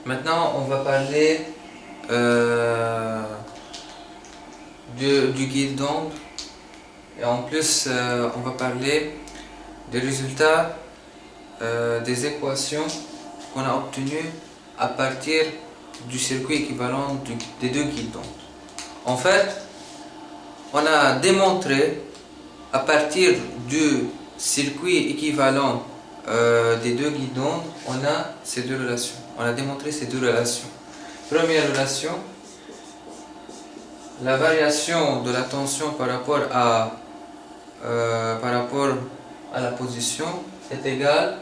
Maintenant, on va parler du guide d'onde et en plus, on va parler des résultats des équations qu'on a obtenues à partir du circuit équivalent des deux guides d'onde. En fait, on a démontré à partir du circuit équivalent des deux guides d'onde, on a ces deux relations. On a démontré ces deux relations. Première relation, la variation de la tension par rapport à la position est égale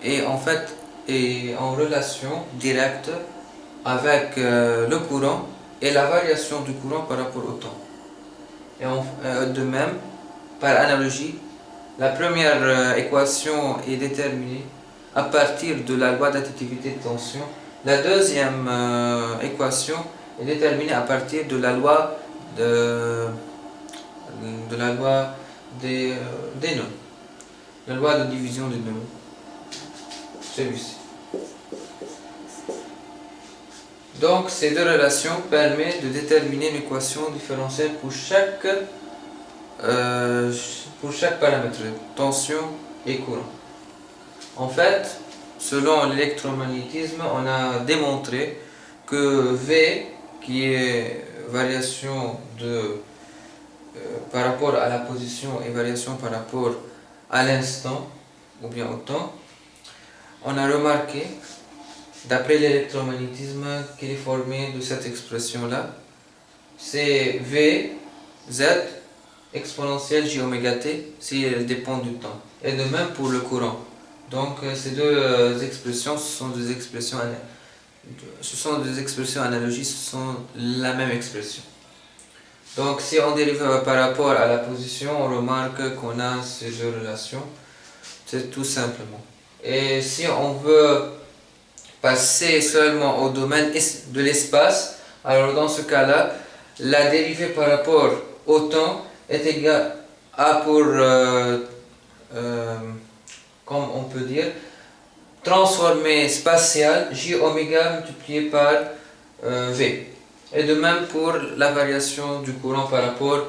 et en fait est en relation directe avec le courant et la variation du courant par rapport au temps. Et de même, par analogie, la première équation est déterminée à partir de la loi d'additivité de tension. La deuxième équation est déterminée à partir de la loi des nœuds, la loi de division des nœuds, celui-ci. Donc ces deux relations permettent de déterminer une équation différentielle pour chaque paramètre, tension et courant. En fait, selon l'électromagnétisme, on a démontré que V, qui est variation par rapport à la position et variation par rapport à l'instant, ou bien au temps, on a remarqué, d'après l'électromagnétisme, qu'il est formé de cette expression-là. C'est V, Z, exponentielle j oméga t, si elle dépend du temps. Et de même pour le courant. Donc ces deux expressions, ce sont des expressions analogiques, ce sont la même expression. Donc si on dérive par rapport à la position, on remarque qu'on a ces deux relations. C'est tout simplement. Et si on veut passer seulement au domaine de l'espace, alors dans ce cas-là, la dérivée par rapport au temps est égale à comme on peut dire, transformé spatial j oméga multiplié par V. Et de même pour la variation du courant par rapport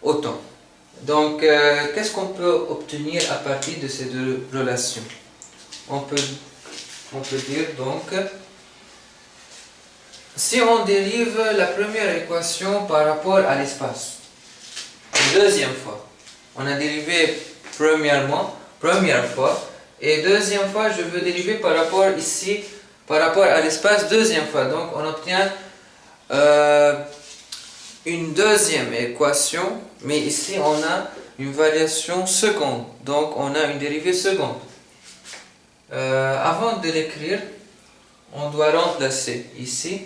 au temps. Donc, qu'est-ce qu'on peut obtenir à partir de ces deux relations? On peut dire donc, si on dérive la première équation par rapport à l'espace, une deuxième fois, on a dérivé première fois, et deuxième fois je veux dériver par rapport ici, par rapport à l'espace deuxième fois. Donc on obtient une deuxième équation, mais ici on a une variation seconde, donc on a une dérivée seconde. Avant de l'écrire, on doit remplacer ici.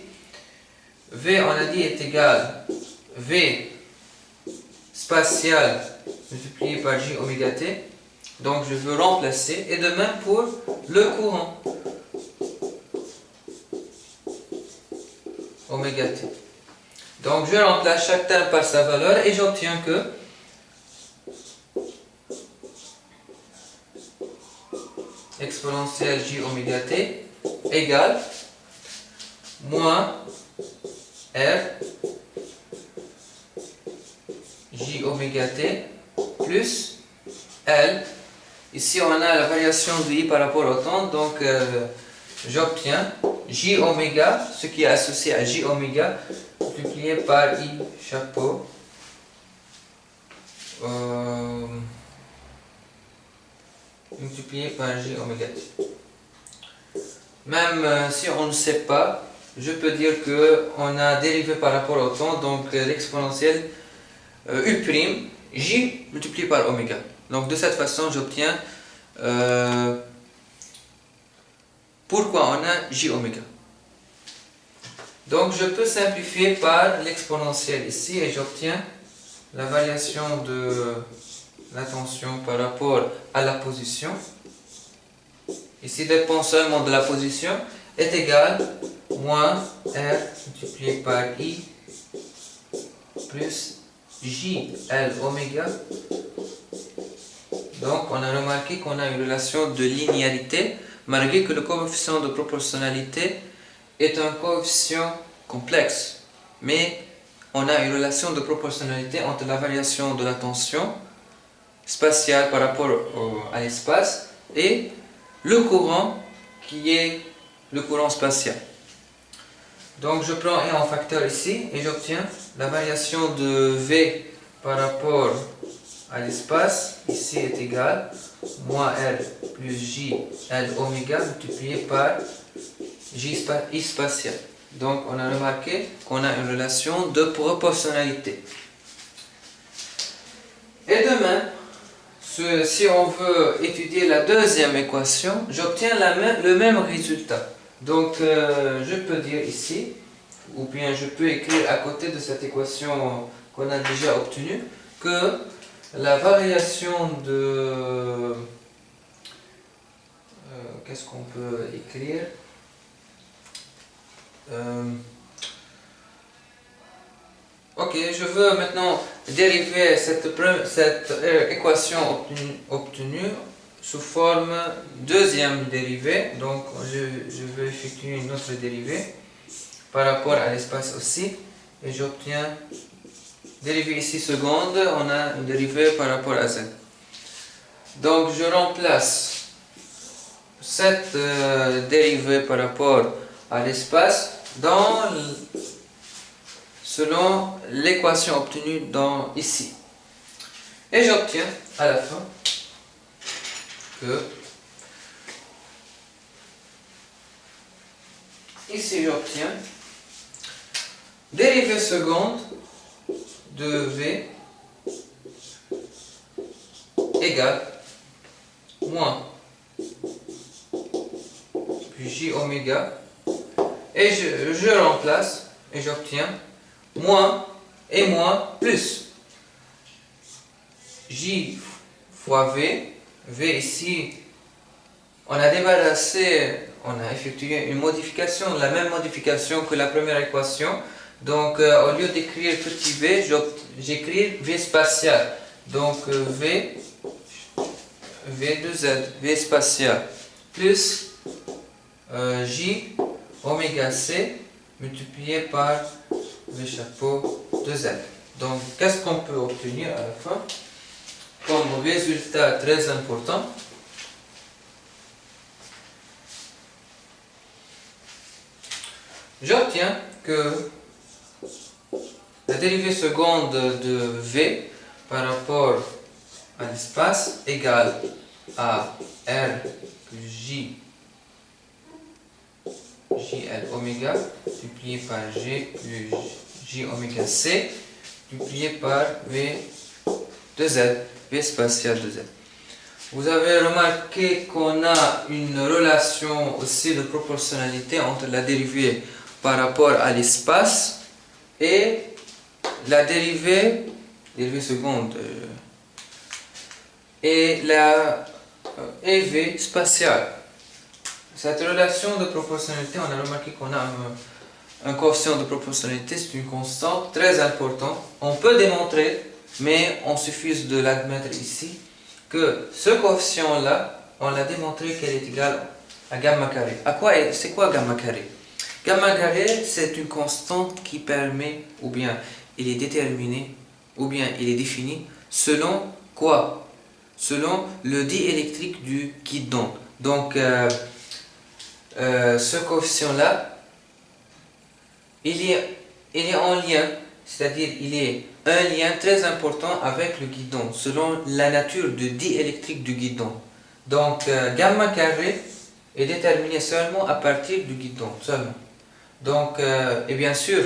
V, on a dit, est égal V spatial multiplié par j oméga t. Donc je veux remplacer, et de même pour le courant, oméga t. Donc je remplace chaque terme par sa valeur et j'obtiens que exponentielle j oméga t égale moins r j oméga t plus L. Ici on a la variation de I par rapport au temps, donc j'obtiens j oméga, ce qui est associé à j oméga, multiplié par I chapeau multiplié par j oméga t. Même si on ne sait pas, je peux dire qu'on a dérivé par rapport au temps, donc l'exponentielle U' j multiplié par oméga. Donc de cette façon j'obtiens pourquoi on a j oméga. Donc je peux simplifier par l'exponentielle ici et j'obtiens la variation de la tension par rapport à la position, ici dépend seulement de la position, est égal moins R multiplié par I plus JL oméga. Donc on a remarqué qu'on a une relation de linéarité malgré que le coefficient de proportionnalité est un coefficient complexe, mais on a une relation de proportionnalité entre la variation de la tension spatiale par rapport à l'espace et le courant qui est le courant spatial. Donc je prends un facteur ici et j'obtiens la variation de V par rapport à l'espace, ici est égal moins R plus J L oméga multiplié par J I spatial. Donc on a remarqué qu'on a une relation de proportionnalité. Et de même, si on veut étudier la deuxième équation, j'obtiens le même résultat. Donc je peux dire ici, ou bien je peux écrire à côté de cette équation qu'on a déjà obtenue, que la variation de... qu'est-ce qu'on peut écrire? Ok, je veux maintenant dériver cette équation obtenue sous forme deuxième dérivée. Donc je vais effectuer une autre dérivée par rapport à l'espace aussi. Et j'obtiens dérivée ici seconde, on a une dérivée par rapport à z. Donc je remplace cette dérivée par rapport à l'espace selon l'équation obtenue ici. Et j'obtiens à la fin que ici j'obtiens dérivée seconde de V égale moins puis J oméga et je remplace et j'obtiens moins et moins plus J fois V. V ici, on a débarrassé, on a effectué une modification, la même modification que la première équation. Donc au lieu d'écrire petit v, j'écris V spatial. Donc V de Z, V spatial, plus J oméga C multiplié par V chapeau de Z. Donc qu'est-ce qu'on peut obtenir à la fin comme résultat très important? J'obtiens que la dérivée seconde de V par rapport à l'espace égale à R plus JL oméga multiplié par G plus J oméga C multiplié par V de Z, V spatial de Z. Vous avez remarqué qu'on a une relation aussi de proportionnalité entre la dérivée par rapport à l'espace et la dérivée seconde et la EV spatiale. Cette relation de proportionnalité, on a remarqué qu'on a un coefficient de proportionnalité, c'est une constante très importante. On peut démontrer, mais on suffit de l'admettre ici, que ce coefficient-là, on l'a démontré qu'elle est égale à gamma carré. C'est quoi gamma carré? Gamma carré, c'est une constante qui permet, ou bien il est déterminé, ou bien il est défini, selon quoi? Selon le diélectrique du guidon. Donc, ce coefficient-là, il est en lien, c'est-à-dire il est un lien très important avec le guidon, selon la nature du diélectrique du guidon. Donc, gamma carré est déterminé seulement à partir du guidon, seulement. Donc, et bien sûr,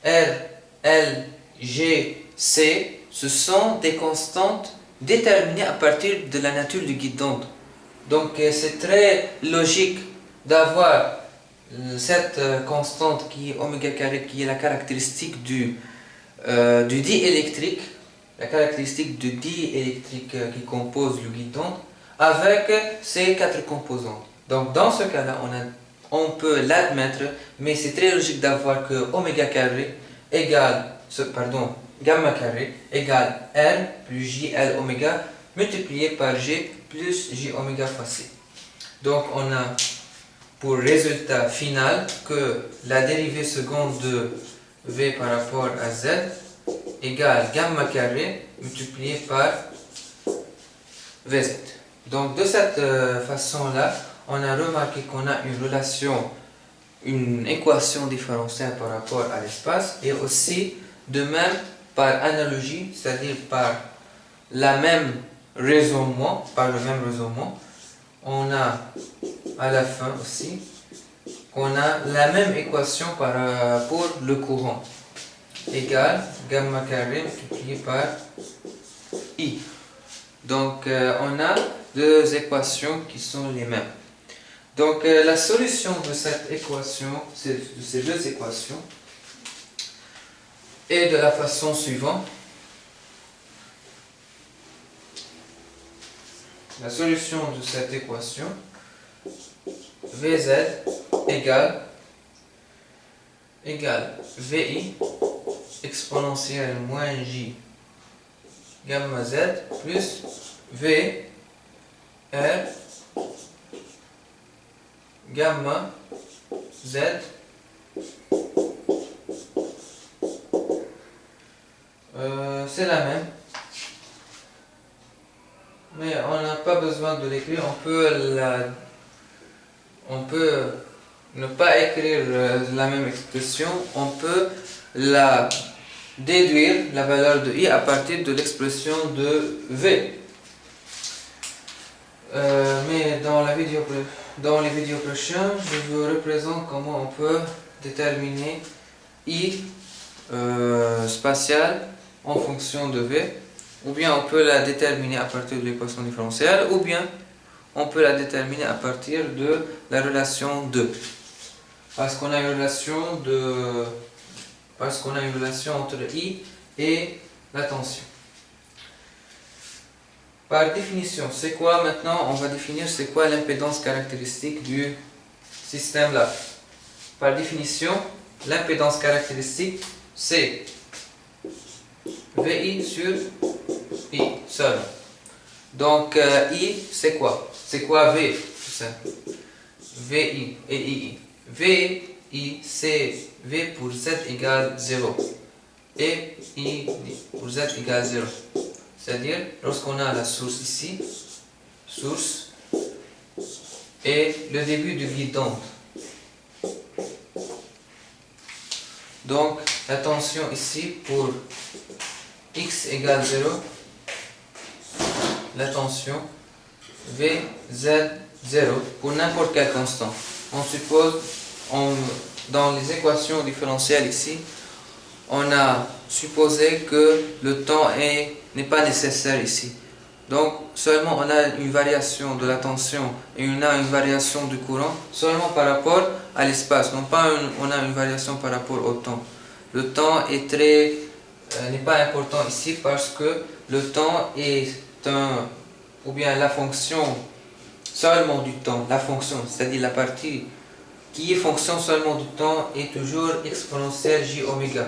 R, L, G, C, ce sont des constantes déterminées à partir de la nature du guidon. Donc, c'est très logique d'avoir cette constante qui est oméga carré, qui est la caractéristique du diélectrique, la caractéristique du diélectrique qui compose le guidon, avec ces quatre composantes. Donc, dans ce cas-là, on peut l'admettre, mais c'est très logique d'avoir que oméga carré égale, gamma carré égale R plus JL oméga multiplié par G plus J oméga fois C. Donc on a pour résultat final que la dérivée seconde de V par rapport à Z égale gamma carré multiplié par Vz. Donc de cette façon-là, on a remarqué qu'on a une relation, une équation différentielle par rapport à l'espace, et aussi de même par analogie, c'est-à-dire par la même raisonnement, on a à la fin aussi, on a la même équation pour le courant, égale gamma carré multiplié par I. Donc on a deux équations qui sont les mêmes. Donc la solution de cette équation, de ces deux équations, est de la façon suivante. La solution de cette équation, Vz égale Vi exponentielle moins J gamma Z plus V R gamma Z c'est la même, mais on n'a pas besoin de l'écrire. On peut ne pas écrire la même expression, on peut la déduire la valeur de I à partir de l'expression de V. Mais dans les vidéos prochaines, je vous représente comment on peut déterminer I spatiale en fonction de V, ou bien on peut la déterminer à partir de l'équation différentielle, ou bien on peut la déterminer à partir de la relation 2. Parce qu'on a une relation entre I et la tension. Par définition, c'est quoi maintenant? On va définir c'est quoi l'impédance caractéristique du système là. Par définition, l'impédance caractéristique c'est VI sur I seul. Donc I c'est quoi? C'est quoi V? Tout simple. VI et II. VI c'est V pour Z égale 0 et I pour Z égale 0. C'est-à-dire lorsqu'on a la source ici, source, et le début du guidon. Donc la tension ici pour X égale 0, la tension VZ0 pour n'importe quelle constante. On suppose, dans les équations différentielles ici, on a supposé que le temps n'est pas nécessaire ici. Donc seulement on a une variation de la tension et on a une variation du courant seulement par rapport à l'espace, non pas on a une variation par rapport au temps. Le temps n'est pas important ici parce que le temps est ou bien la fonction seulement du temps, la fonction, c'est-à-dire la partie qui est fonction seulement du temps est toujours exponentielle j oméga.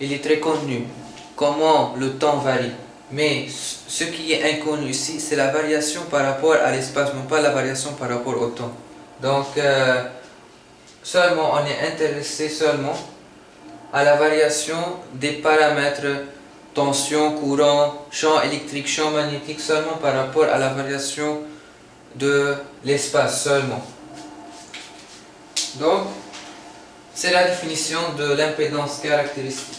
Il est très connu comment le temps varie, mais ce qui est inconnu ici c'est la variation par rapport à l'espace, non pas la variation par rapport au temps. Donc seulement on est intéressé seulement à la variation des paramètres tension, courant, champ électrique, champ magnétique, seulement par rapport à la variation de l'espace seulement. Donc c'est la définition de l'impédance caractéristique.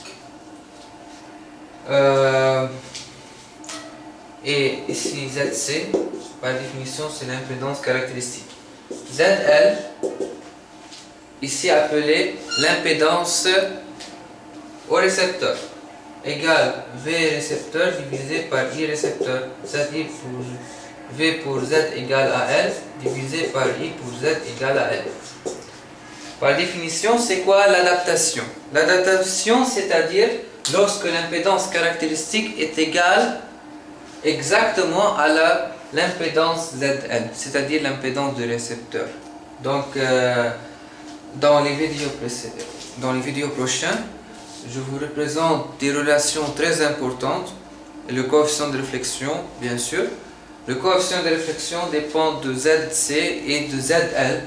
Et ici ZC, par définition, c'est l'impédance caractéristique. ZL, ici appelé l'impédance au récepteur, égale V récepteur divisé par I récepteur, c'est-à-dire pour V pour Z égale à L, divisé par I pour Z égale à L. Par définition, c'est quoi l'adaptation? L'adaptation, c'est-à-dire lorsque l'impédance caractéristique est égale exactement à l'impédance ZL, c'est-à-dire l'impédance du récepteur. Donc, dans les vidéos prochaines, je vous représente des relations très importantes, le coefficient de réflexion, bien sûr. Le coefficient de réflexion dépend de ZC et de ZL.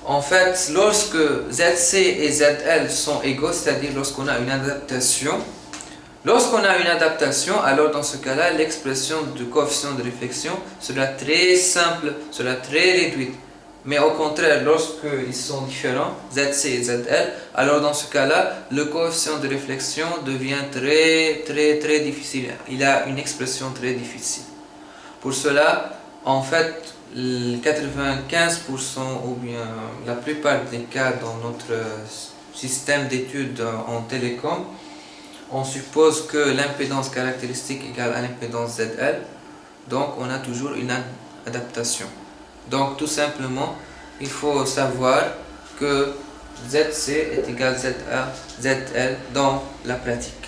En fait, lorsque ZC et ZL sont égaux, c'est-à-dire lorsqu'on a une adaptation, alors dans ce cas-là, l'expression du coefficient de réflexion sera très simple, sera très réduite. Mais au contraire, lorsqu'ils sont différents, ZC et ZL, alors dans ce cas-là, le coefficient de réflexion devient très difficile. Il a une expression très difficile. Pour cela, en fait, 95% ou bien la plupart des cas dans notre système d'études en télécom, on suppose que l'impédance caractéristique égale à l'impédance ZL, donc on a toujours une adaptation. Donc tout simplement, il faut savoir que ZC est égal à ZL dans la pratique.